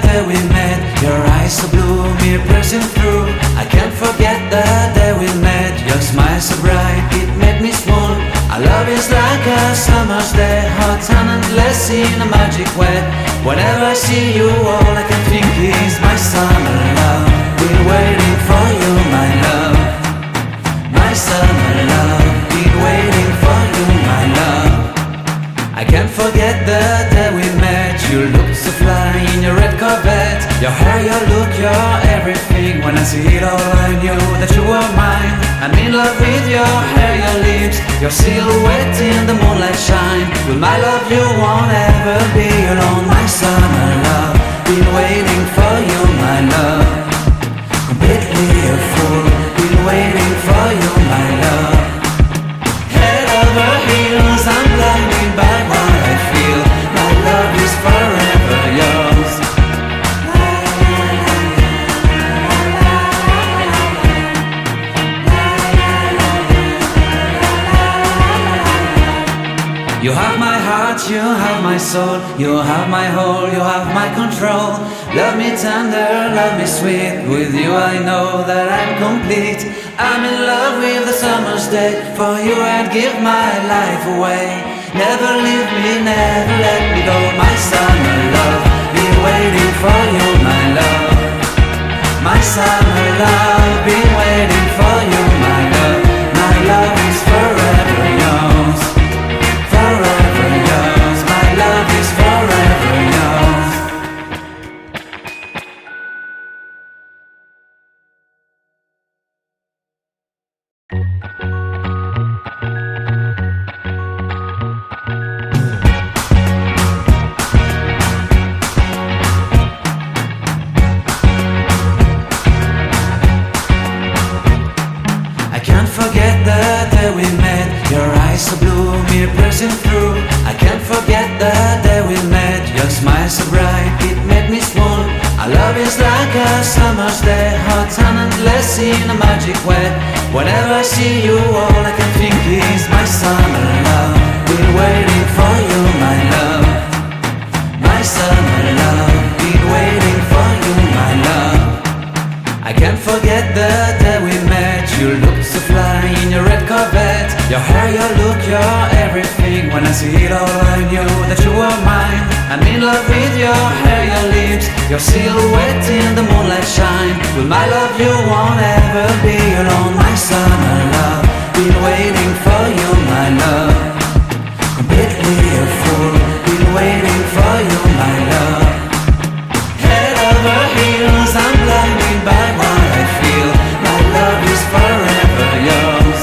day we met. Your eyes so blue, me pressing through. I can't forget the day we met. Your smile so bright, it made me swoon. Our love is like a summer's day, hot and endless in a magic way. Whenever I see you, all I can think is my summer love. Been waiting for you, my love. My summer love. Been waiting for you, my love. I can't forget the day we met. You looked so fly in your red Corvette. Your hair, your look, your everything. When I see it all, I knew that you were mine. I'm in love with your hair, your lips, your silhouette in the moonlight shine. With my love you won't ever be alone. My summer love, been waiting for you, my love. Completely a fool, been waiting for you, my love. Head over heels, I'm blinded by what I feel. My love is forever yours. You have my heart, you have my soul. You have my whole, you have my control. Love me tender, love me sweet. With you I know that I'm complete. I'm in love with the summer's day. For you I'd give my life away. Never leave me, never let me go. My summer love, been waiting for you, my love. My summer love, been waiting for you, my love. My love is forever yours. Forever yours, my love is forever yours. I can't forget the day we met. Your eyes so blue, me pressing through. I can't forget the day we met. Your smile so bright, it made me swoon. Our love is like a summer's day, hot and endless in a magic way. Whenever I see you, all I can think is my summer love. Been waiting for you, my love. My summer love, been waiting for you, my love. I can't forget the day we met. You looked so fly in your red Corvette. Your hair, your look, your everything. When I see it all, I knew that you were mine. I'm in love with your hair, your lips, your silhouette in the moonlight shine. With my love you won't ever be alone. My summer love, been waiting for you, my love. Completely a fool, been waiting for you, my love. Head over heels, I'm blinded by what I feel. My love is forever yours.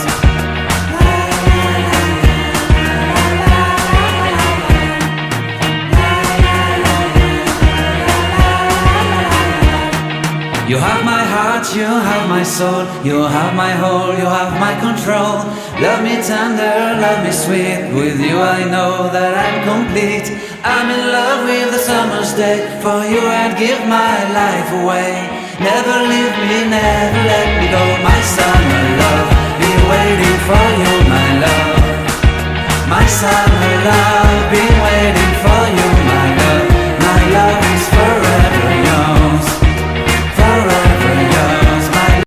You have my heart, you have my soul. You have my whole, you have my control. Love me tender, love me sweet. With you I know that I'm complete. I'm in love with the summer's day. For you I'd give my life away. Never leave me, never let me go. My summer love, been waiting for you, my love. My summer love, been waiting for you,